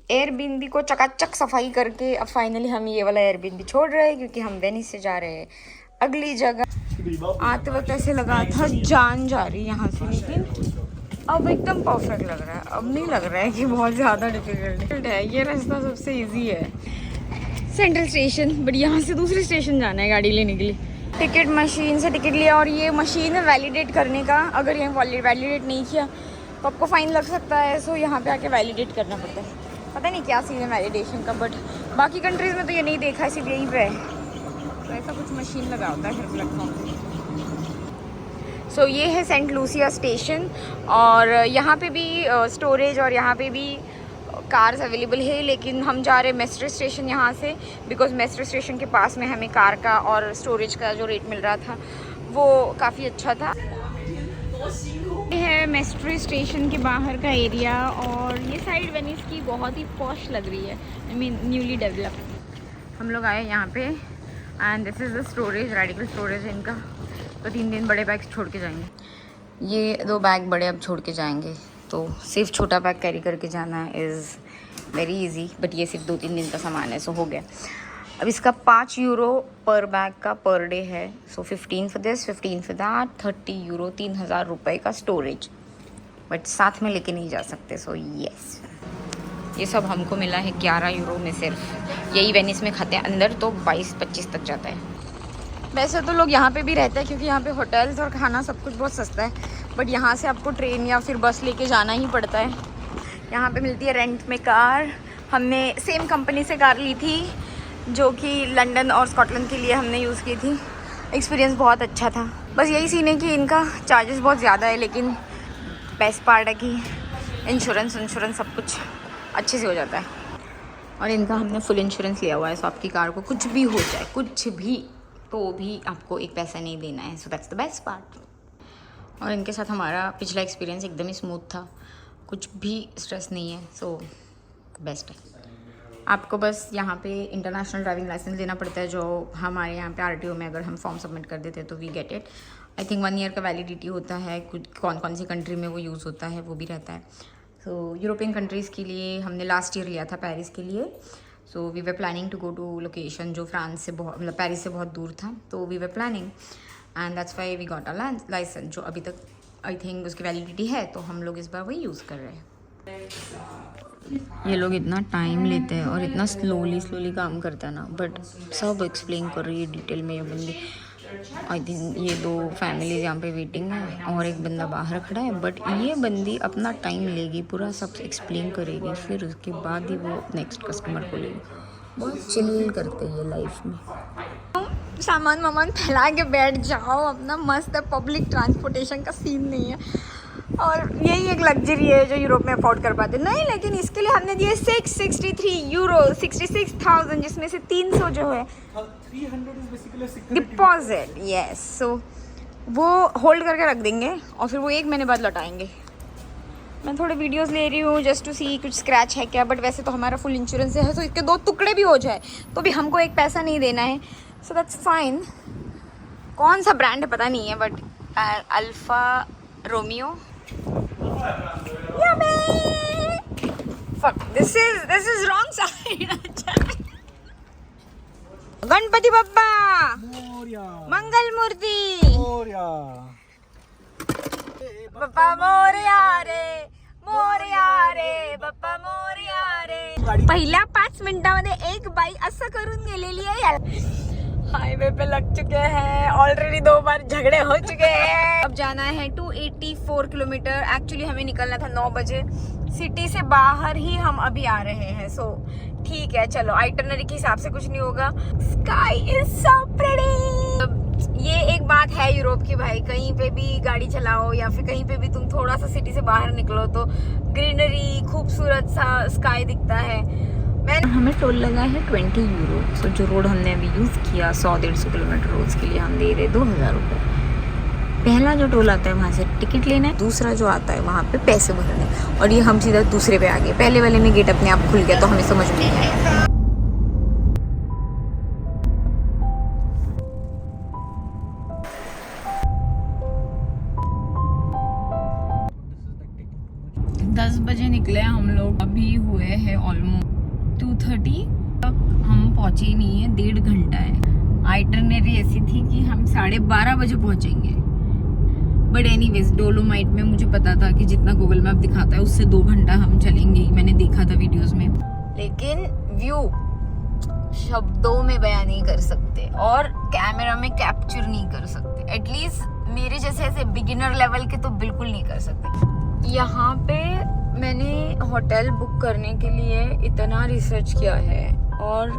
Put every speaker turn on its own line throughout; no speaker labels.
Airbnb को चकाचक सफाई करके अब फाइनली हम ये वाला एयरबीएनबी छोड़ रहे हैं क्योंकि हम वेनिस से जा रहे हैं अगली जगह। आते वक्त ऐसे लगा था जान जा रही यहाँ से, लेकिन अब एकदम परफेक्ट लग रहा है। अब नहीं लग रहा है कि बहुत ज़्यादा डिफिकल्ट है। ये रास्ता सबसे इजी है सेंट्रल स्टेशन, बट यहाँ से दूसरे स्टेशन जाना है गाड़ी लेने के लिए। टिकट मशीन से टिकट लिया और ये मशीन है वैलिडेट करने का। अगर ये वैलिडेट नहीं किया तो आपको फ़ाइन लग सकता है। सो यहाँ पे आके वैलिडेट करना पड़ता है। पता नहीं क्या सीन है वैलिडेशन का, बट बाकी कंट्रीज़ में तो ये नहीं देखा है, सिर्फ यहीं पे है। तो ऐसा कुछ मशीन लगा होता है फिर प्लेटफॉर्म पे। सो ये है सेंट लूसिया स्टेशन और यहाँ पे भी स्टोरेज और यहाँ पे भी कार्स अवेलेबल है, लेकिन हम जा रहे हैं मेस्टर स्टेशन यहाँ से, बिकॉज मेस्टर स्टेशन के पास में हमें कार का और स्टोरेज का जो रेट मिल रहा था वो काफ़ी अच्छा था। ये है मेस्टर स्टेशन के बाहर का एरिया और ये साइड वेनिस की बहुत ही पॉश लग रही है, आई मीन न्यूली डेवलप्ड। हम लोग आए यहाँ पे and this is the storage, radical storage है इनका। तो 3 दिन बड़े बैग्स छोड़ के जाएंगे। ये 2 बैग बड़े अब छोड़ के जाएंगे, तो सिर्फ छोटा बैग कैरी करके जाना इज़ वेरी इजी। बट ये सिर्फ 2-3 दिन का सामान है, सो हो गया। अब इसका 5 यूरो पर बैग का पर डे है। सो 15 for this, 15 for that, 30 euro, 3000 रुपये का स्टोरेज। बट साथ में लेके नहीं जा सकते। सो येस, ये सब हमको मिला है 11 यूरो में सिर्फ। यही वेनिस में खाते हैं, अंदर तो 22-25 तक जाता है। वैसे तो लोग यहाँ पे भी रहते हैं क्योंकि यहाँ पे होटल्स और खाना सब कुछ बहुत सस्ता है, बट यहाँ से आपको ट्रेन या फिर बस लेके जाना ही पड़ता है। यहाँ पे मिलती है रेंट में कार। हमने सेम कंपनी से कार ली थी जो कि लंदन और स्कॉटलैंड के लिए हमने यूज़ की थी। एक्सपीरियंस बहुत अच्छा था। बस यही सीन है कि इनका चार्जेस बहुत ज़्यादा है, लेकिन बेस्ट पार्ट है कि इंश्योरेंस सब कुछ अच्छे से हो जाता है। और इनका हमने फुल इंश्योरेंस लिया हुआ है, सो आपकी कार को कुछ भी हो जाए, कुछ भी, तो भी आपको एक पैसा नहीं देना है। So that's the best part. और इनके साथ हमारा पिछला एक्सपीरियंस एकदम ही स्मूथ था, कुछ भी स्ट्रेस नहीं है। सो बेस्ट है। आपको बस यहाँ पे इंटरनेशनल ड्राइविंग लाइसेंस लेना पड़ता है, जो हमारे यहाँ पे आरटीओ में अगर हम फॉर्म सबमिट कर देते हैं तो we get it. I think 1 year का वैलिडिटी होता है। कुछ कौन सी कंट्री में वो यूज़ होता है वो भी रहता है। सो यूरोपियन कंट्रीज़ के लिए हमने लास्ट ईयर लिया था, पेरिस के लिए। So we were planning to go to location जो फ्रांस से बहुत, मतलब पेरिस से बहुत दूर था। तो we were planning and that's why we got a licence, जो अभी तक आई थिंक उसकी वैलिडिटी है। तो हम लोग इस बार वही यूज़ कर रहे हैं। ये लोग इतना टाइम लेते हैं और इतना स्लोली काम करता है ना, बट सब एक्सप्लेन कर रही है डिटेल में ये बंदी। आई थिंक ये 2 फैमिलीज यहाँ पे वेटिंग है और एक बंदा बाहर खड़ा है, बट ये बंदी अपना टाइम लेगी, पूरा सब एक्सप्लेन करेगी, फिर उसके बाद ही वो नेक्स्ट कस्टमर को लेगी। बहुत चिल करते हैं ये लाइफ में। सामान वामान फैला के बैठ जाओ, अपना मस्त है। पब्लिक ट्रांसपोर्टेशन का सीन नहीं है और यही एक लग्जरी है जो यूरोप में अफोर्ड कर पाते नहीं। लेकिन इसके लिए हमने दिए 663 यूरो, 66,000, जिसमें से 300 जो है डिपॉजिट। यस, सो वो होल्ड करके रख देंगे और फिर वो 1 महीने बाद लौटाएंगे। मैं थोड़े वीडियोस ले रही हूँ जस्ट टू सी कुछ स्क्रैच है क्या, बट वैसे तो हमारा फुल इंश्योरेंस है। तो इसके 2 टुकड़े भी हो जाए तो भी हमको एक पैसा नहीं देना है। So that's fine. कौन सा ब्रांड है पता नहीं है, but Alfa Romeo. This is wrong side. Ganpati Bappa Mangal Murti Bappa Morya रे बप्पा मोरया रे। पहिल्या 5 मिनिटांमध्ये एक बाई असं करून गेलेली आहे यार। हाईवे पे लग चुके हैं, ऑलरेडी 2 बार झगड़े हो चुके हैं। अब जाना है 284 किलोमीटर। एक्चुअली हमें निकलना था 9 बजे। सिटी से बाहर ही हम अभी आ रहे हैं। सो ठीक है, चलो आइटनरी के हिसाब से कुछ नहीं होगा। Sky is so pretty. ये एक बात है यूरोप की भाई, कहीं पे भी गाड़ी चलाओ या फिर कहीं पे भी तुम थोड़ा सा सिटी से बाहर निकलो तो ग्रीनरी, खूबसूरत सा स्काई दिखता है। हमें टोल लगा है 20 यूरो। सो जो रोड हमने अभी यूज़ किया 100-150 किलोमीटर रोड के लिए हम दे रहे 2000 रुपये। पहला जो टोल आता है वहाँ से टिकट लेना है, दूसरा जो आता है वहाँ पे पैसे भरने, और ये हम सीधा दूसरे पे आ गए। पहले वाले में गेट अपने आप खुल गया तो हमें समझ में नहीं आया। बजे निकले हम लोग, अभी भी हुए हैं ऑलमोस्ट 2:30 तक हम पहुंचे ही नहीं है, 1.5 घंटा है। आइटनरी ऐसी थी कि हम 12:30 बजे पहुंचेंगे, बट एनीवेज डोलोमाइट में मुझे पता था कि जितना गूगल मैप दिखाता है उससे 2 घंटा हम चलेंगे, मैंने देखा था वीडियोस में। लेकिन व्यू शब्दों में बयान नहीं कर सकते और कैमरा में कैप्चर नहीं कर सकते, एटलीस्ट मेरे जैसे ऐसे बिगिनर लेवल के तो बिल्कुल नहीं कर सकते। यहाँ पे मैंने होटल बुक करने के लिए इतना रिसर्च किया है और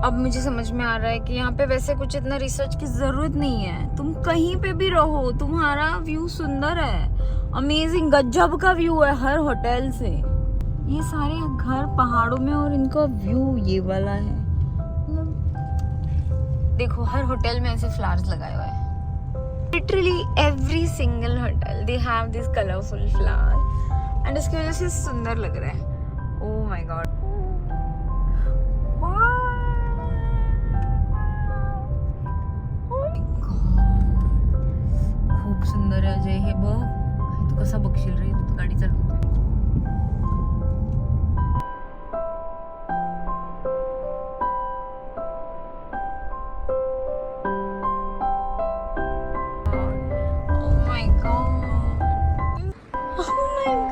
अब मुझे समझ में आ रहा है कि यहाँ पे वैसे कुछ इतना रिसर्च की जरूरत नहीं है। तुम कहीं पे भी रहो, तुम्हारा व्यू सुंदर है, अमेजिंग गजब का व्यू है हर होटल से। ये सारे घर पहाड़ों में और इनका व्यू ये वाला है। देखो हर होटल में ऐसे फ्लावर्स लगाए हुए हैं, literally every single hotel they have this colourful flower and इसकी वजह से सुंदर लग रहा है। ओह माय गॉड, खूप सुंदर आहे अजय हे बघ। तू कसा बघशील रे, तू गाडी चालवते।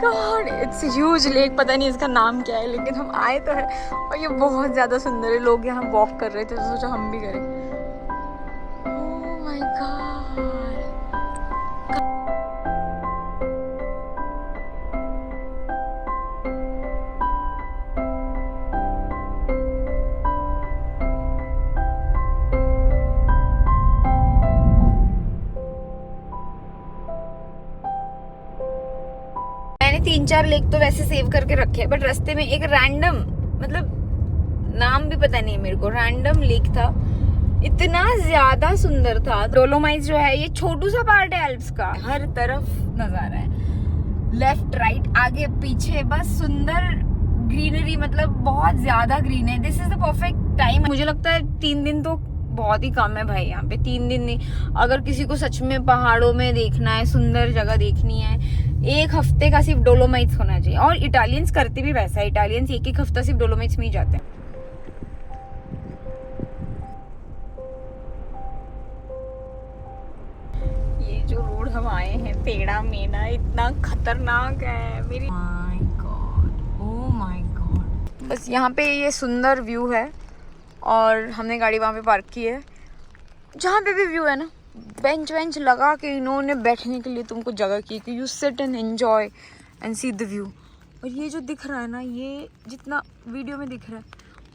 गॉड इट्स ह्यूज लेक, पता नहीं इसका नाम क्या है, लेकिन हम आए तो है और ये बहुत ज़्यादा सुंदर है। लोग यहाँ वॉक कर रहे थे तो सोचा हम भी करें। ओह माय गॉड, मैंने 3-4 लेक तो वैसे सेव करके रखे हैं, बट रास्ते में एक रैंडम, मतलब नाम भी पता नहीं मेरे को, रैंडम लेक था, इतना ज्यादा सुंदर था। डोलोमाइट्स जो है ये छोटू सा पार्ट है एल्प्स का, हर तरफ नजारा है, लेफ्ट राइट आगे पीछे बस सुंदर ग्रीनरी, मतलब बहुत ज्यादा ग्रीन है। This is the perfect time. मुझे लगता है 3 दिन तो बहुत ही कम है भाई, यहाँ पे 3 दिन नहीं। अगर किसी को सच में पहाड़ों में देखना है, सुंदर जगह देखनी है, 1 हफ्ते का सिर्फ डोलोमाइट्स होना चाहिए। और इटालियंस करते भी वैसा है, इटालियंस 1 हफ्ता सिर्फ डोलोमाइट्स में ही जाते हैं। ये जो रोड हम आए हैं टेढ़ा मेढ़ा इतना खतरनाक है मेरी, my God, oh my God. बस यहाँ पे ये सुंदर व्यू है और हमने गाड़ी वहाँ पे पार्क की है। जहाँ पे भी व्यू है ना, बेंच वेंच लगा के इन्होंने बैठने के लिए तुमको जगह की कि you sit and enjoy and see the view. और ये जो दिख रहा है ना, ये जितना वीडियो में दिख रहा है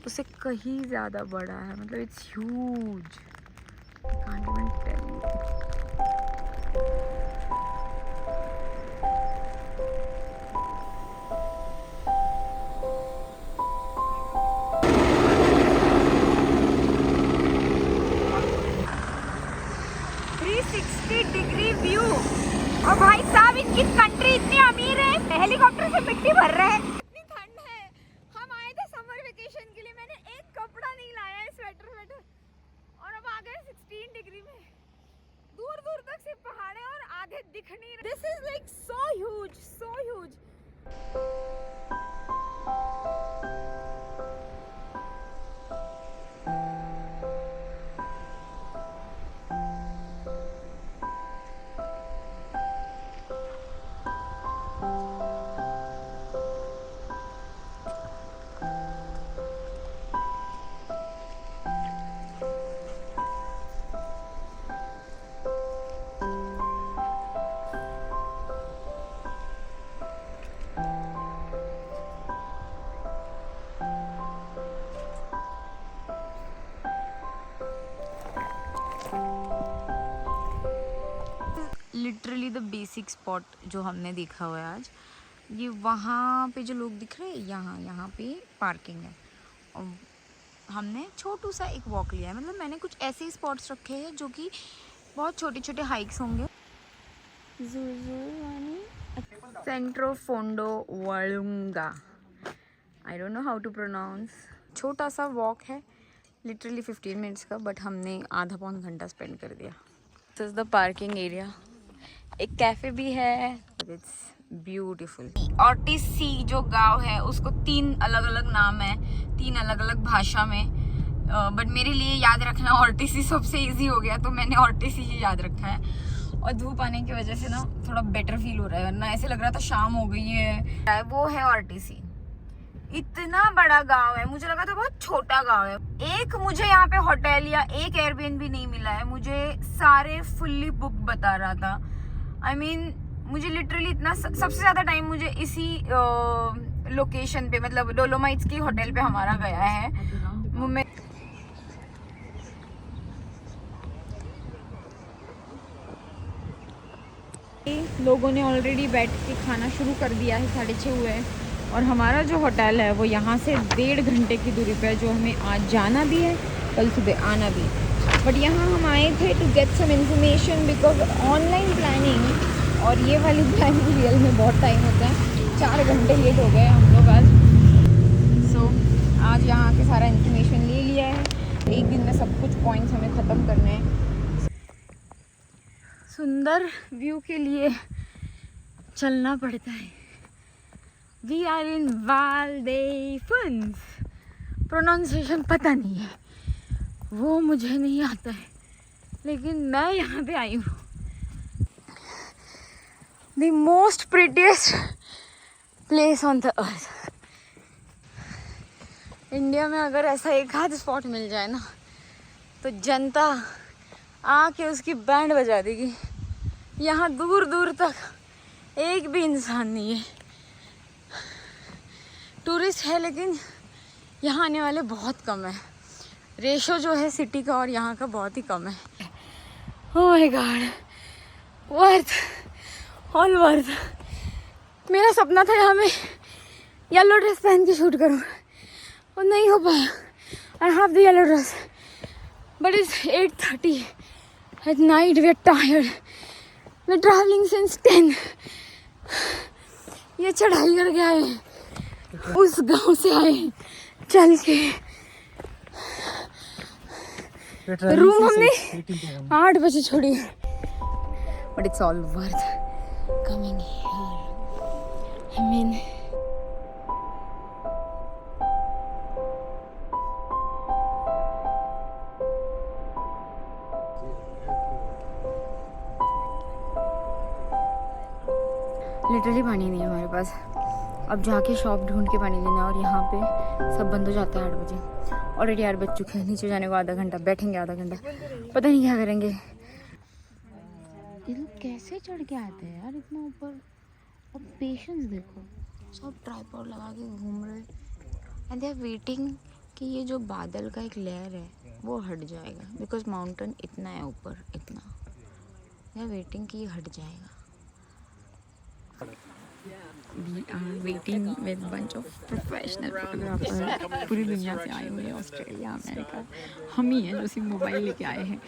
उससे कहीं ज़्यादा बड़ा है, मतलब it's huge, I can't even tell you. 360 degree view. और भाई साहब इनकी कंट्री इतनी अमीर है, हेलीकॉप्टर से मिट्टी भर रहे हैं। इतनी ठंड है, हम आए थे समर वेकेशन के लिए, मैंने एक कपड़ा नहीं लाया है, स्वेटर और अब आ गए 16 डिग्री में। दूर दूर तक सिर्फ पहाड़ है और आगे दिख नहीं रहा। This is like so huge, so huge. Literally the basic spot जो हमने देखा हुआ है आज, ये वहाँ पे जो लोग दिख रहे हैं, यहाँ पे पार्किंग है और हमने छोटू सा एक वॉक लिया है। मतलब मैंने कुछ ऐसे ही स्पॉट्स रखे हैं जो कि बहुत छोटे छोटे हाइक्स होंगे। Centro Fondo Valunga, I don't know how to pronounce. छोटा सा वॉक है, लिटरली 15 मिनट्स का, बट हमने आधा पौन घंटा स्पेंड कर दिया। This is the parking area. एक कैफ़े भी है, इट्स ब्यूटीफुल। ऑर्टिसी जो गांव है उसको 3 अलग अलग नाम है, 3 अलग अलग भाषा में, बट मेरे लिए याद रखना ऑर्टिसी सबसे इजी हो गया, तो मैंने ऑर्टिसी ही याद रखा है। और धूप आने की वजह से ना थोड़ा बेटर फील हो रहा है, वरना ऐसे लग रहा था शाम हो गई है। वो है ऑर्टिसी। इतना बड़ा गांव है, मुझे लगा था बहुत छोटा गांव है। एक मुझे यहाँ पे होटल या एक एयरबीएनबी नहीं मिला है, मुझे सारे फुल्ली बुक बता रहा था। I mean, मुझे लिटरली इतना सबसे ज्यादा टाइम मुझे इसी लोकेशन पे, मतलब डोलोमाइट्स की होटल पे हमारा गया है। लोगों ने ऑलरेडी बैठ के खाना शुरू कर दिया है, 6:30 हुए हैं, और हमारा जो होटल है वो यहाँ से 1.5 घंटे की दूरी पे है, जो हमें आज जाना भी है, कल सुबह आना भी। बट यहाँ हम आए थे to get some information, because online planning और ये वाली प्लानिंग रियल में बहुत टाइम होता है। 4 घंटे लेट हो गए हम लोग आज। सो आज यहाँ के सारा इन्फॉर्मेशन ले लिया है, एक दिन में सब कुछ पॉइंट्स हमें ख़त्म करने हैं। सुंदर व्यू के लिए चलना पड़ता है। वी आर इन वाल्देफुन्स, प्रोनाउंसिएशन पता नहीं है, वो मुझे नहीं आता है, लेकिन मैं यहाँ पे आई हूँ। The most prettiest place on the earth. India में अगर ऐसा एक आध स्पॉट मिल जाए ना, तो जनता आके उसकी बैंड बजा देगी। यहाँ दूर दूर तक एक भी इंसान नहीं है। टूरिस्ट है लेकिन यहाँ आने वाले बहुत कम है। रेशो जो है सिटी का और यहाँ का बहुत ही कम है। Oh my God, worth, all worth. मेरा सपना था यहाँ में येलो ड्रेस पहन के शूट करूँ, और नहीं हो पाया। I have the yellow dress, but it's 8:30 at night, we are tired, we are travelling since 10। ये चढ़ाई करके आए, उस गांव से आए चल के। रूम हमने 8 बजे छोड़ी, but it's all worth coming here. I mean, literally पानी नहीं है हमारे पास। अब जाके शॉप ढूंढ के पानी लेना, और यहाँ पे सब बंद हो जाता है 8 बजे। ऑलरेडी 8 बज चुके हैं। नीचे जाने को आधा घंटा, बैठेंगे आधा घंटा, पता नहीं क्या करेंगे। ये लोग कैसे चढ़ के आते हैं यार इतना ऊपर। और पेशेंस देखो, सब ट्राइपॉड लगा के घूम रहे एंड दे आर वेटिंग कि ये जो बादल का एक लेयर है वो हट जाएगा, बिकॉज माउंटेन इतना है ऊपर, इतना। दे आर वेटिंग कि ये हट जाएगा। We are waiting with bunch of professional photographers। पूरी दुनिया से आए हुए हैं, ऑस्ट्रेलिया, अमेरिका। हम ही हैं जो सिर्फ मोबाइल लेके आए हैं।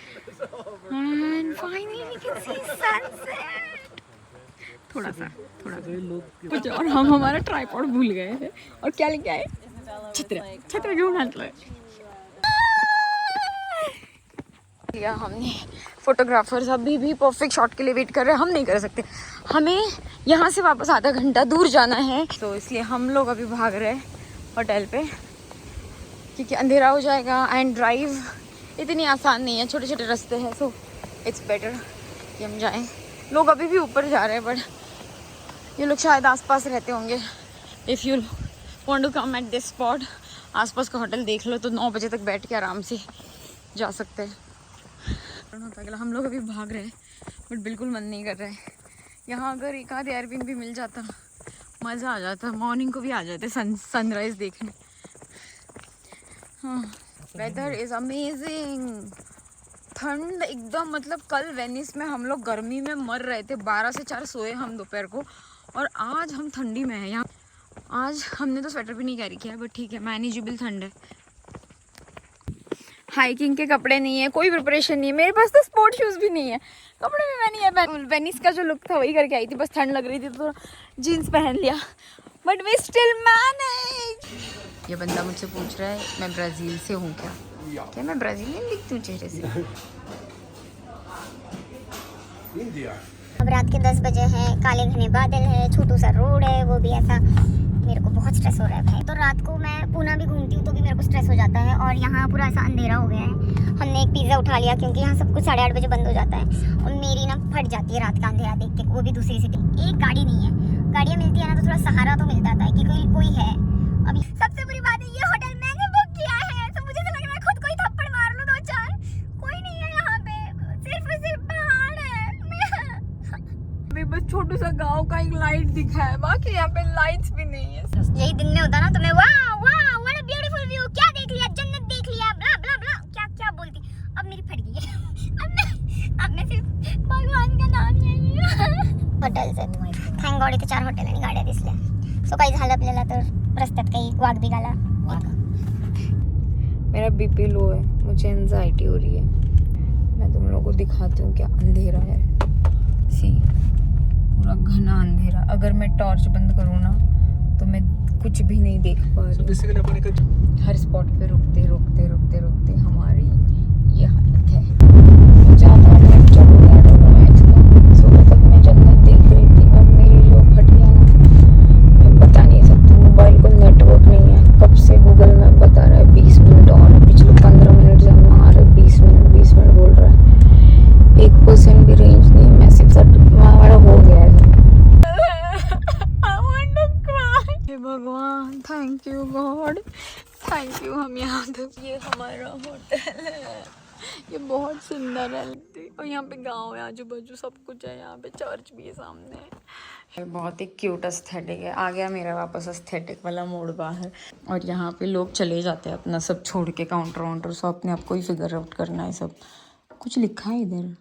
And finally we can see sunset। थोड़ा सा कुछ, और हम हमारा ट्राइपॉड भूल गए हैं। और क्या लेके आए? छत्र क्यों हाथ लगे लिया हमने। फोटोग्राफर्स अभी भी परफेक्ट शॉट के लिए वेट कर रहे हैं, हम नहीं कर सकते। हमें यहाँ से वापस आधा घंटा दूर जाना है, तो इसलिए हम लोग अभी भाग रहे हैं होटल पे, क्योंकि अंधेरा हो जाएगा। एंड ड्राइव इतनी आसान नहीं है, छोटे छोटे रास्ते हैं, सो इट्स बेटर कि हम जाएं। लोग अभी भी ऊपर जा रहे हैं, बट ये लोग शायद आसपास रहते होंगे। If you want to come at this spot, आसपास का होटल देख लो, तो 9 बजे तक बैठ के आराम से जा सकते हैं। हम लोग अभी भाग रहे हैं, बट बिल्कुल मन नहीं कर रहा है। यहाँ अगर एक आध एयरबीएनबी भी मिल जाता, मज़ा आ जाता। मॉर्निंग को भी आ जाते सनराइज देखने। हाँ, वेदर इज़ अमेजिंग। ठंड एकदम, मतलब कल वेनिस में हम लोग गर्मी में मर रहे थे, 12 से 4 सोए हम दोपहर को, और आज हम ठंडी में हैं। यहाँ आज हमने तो स्वेटर भी नहीं कैरी किया, बट ठीक है, मैनेजेबल ठंड है। हाइकिंग के कपड़े नहीं है, कोई प्रिपरेशन नहीं है मेरे पास, तो स्पोर्ट शूज़ भी नहीं है। कपड़े भी मैं नहीं है, वेनिस का जो लुक था वही करके आई थी, बस ठंड लग रही थी तो जीन्स पहन लिया, बट वी स्टिल मैनेज। ये बंदा मुझसे पूछ रहा है मैं ब्राज़ील से हूँ क्या मैं ब्राज़ीलियन दिखती हूँ चेहरे से?
अब रात के 10 बजे हैं, काले घने बादल है, छोटू सा रोड है, वो भी ऐसा। मेरे को बहुत स्ट्रेस हो रहा है भाई। तो रात को मैं पूना भी घूमती हूँ तो भी मेरे को स्ट्रेस हो जाता है, और यहाँ पूरा ऐसा अंधेरा हो गया है। हमने एक पिज़्ज़ा उठा लिया क्योंकि यहाँ सब कुछ 8:30 बजे बंद हो जाता है, और मेरी ना फट जाती है रात का अंधेरा देख के, वो भी दूसरी सिटी। एक गाड़ी नहीं है, गाड़ियाँ मिलती है ना तो थोड़ा सहारा तो मिल जाता है कि कोई है। अभी सबसे बुरी बात है, ये होटल मैंने बुक किया है तो मुझे तो लग रहा है खुद को ही थप्पड़ मार लूं 2-4। कोई नहीं है यहाँ पे, सिर्फ पहाड़ है।
अभी बस छोटू सा गांव का एक लाइट दिखा है, बाकी यहाँ पे लाइट्स भी नहीं है।
यही दिन में होता ना तो मैं वाह वाह व्हाट अ ब्यूटीफुल व्यू, क्या देख लिया, जन्नत देख लिया, ब्ला ब्ला ब्ला, क्या क्या बोलती। अब मेरी फट गई है। अब मैं सिर्फ भगवान का नाम लेंगी हॉटेल से। थँक गॉड इथे 4 हॉटेल आणि गाड्या दिसल्या, सो काही झालं आपल्याला तर रस्त्यात काही वाघ बिगाला।
मेरा बीपी लो है, मुझे एंजाइटी हो रही है। मैं तुम लोगों को दिखाती हूँ क्या अंधेरा है। सी पूरा घना अंधेरा, अगर मैं टॉर्च बंद करूँ ना तो मैं कुछ भी नहीं देख पा रही। हर स्पॉट पे रुकते रुकते रुकते रुकते हमारी ये हालत है। ज़्यादा नेट चल गया मैच का, सुबह तक मैं जन्नत देख रही थी, अब मेरी जो फट गया ना, मैं बता नहीं सकती। मोबाइल को नेटवर्क नहीं है, कब से गूगल मैप बता रहा है 20 मिनट और, पिछले 15 मिनट से हम आ रहे, 20 मिनट बोल रहा है, 1% भी रेंज नहीं। मैसिव सा हमारा हो गया है। हे भगवान, thank you God, thank you. हम यहाँ तक, ये हमारा होटल है, ये बहुत सुंदर है, और यहाँ पे गांव है, आजू बाजू सब कुछ है, यहाँ पे चर्च भी है सामने। बहुत ही क्यूट एस्थेटिक है। आ गया मेरा वापस एस्थेटिक वाला मोड बाहर, और यहाँ पे लोग चले जाते हैं अपना सब छोड़ के, काउंटर वाउंटर सब अपने आप को ही फिगर आउट करना है सब। कुछ लिखा है इधर।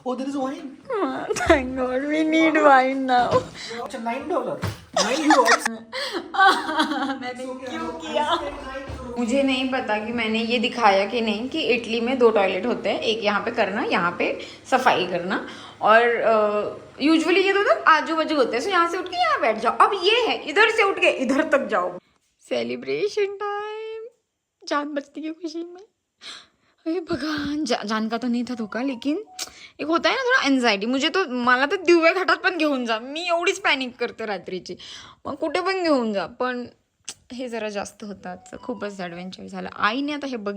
Oh, there is wine.
Thank God, we need wine now.
It's $9. €9.
मैंने क्यों किया? मुझे नहीं पता कि मैंने ये दिखाया कि नहीं कि इटली में 2 टॉयलेट होते हैं, एक यहाँ पे करना, यहाँ पे सफाई करना, और यूजुअली ये तो आजू बाजू होते हैं। सो यहाँ से उठ के यहाँ बैठ जाओ। अब ये है इधर से उठ के इधर तक जाओ। सेलिब्रेशन टाइम, जान बचती की खुशी में। अरे भगवान, जान का तो नहीं था धोका, लेकिन एक होता आहे ना थोडा एन्झायटी. मुझे तो मला तर दिव्या घाटात पण घेऊन जा, मी एवढीच पॅनिक करते रात्रीची, मग कुठे पण घेऊन जा. पण हे जरा जास्त होतात, खूपच ॲडव्हेंचर झालं. आईने आता हे बघितलं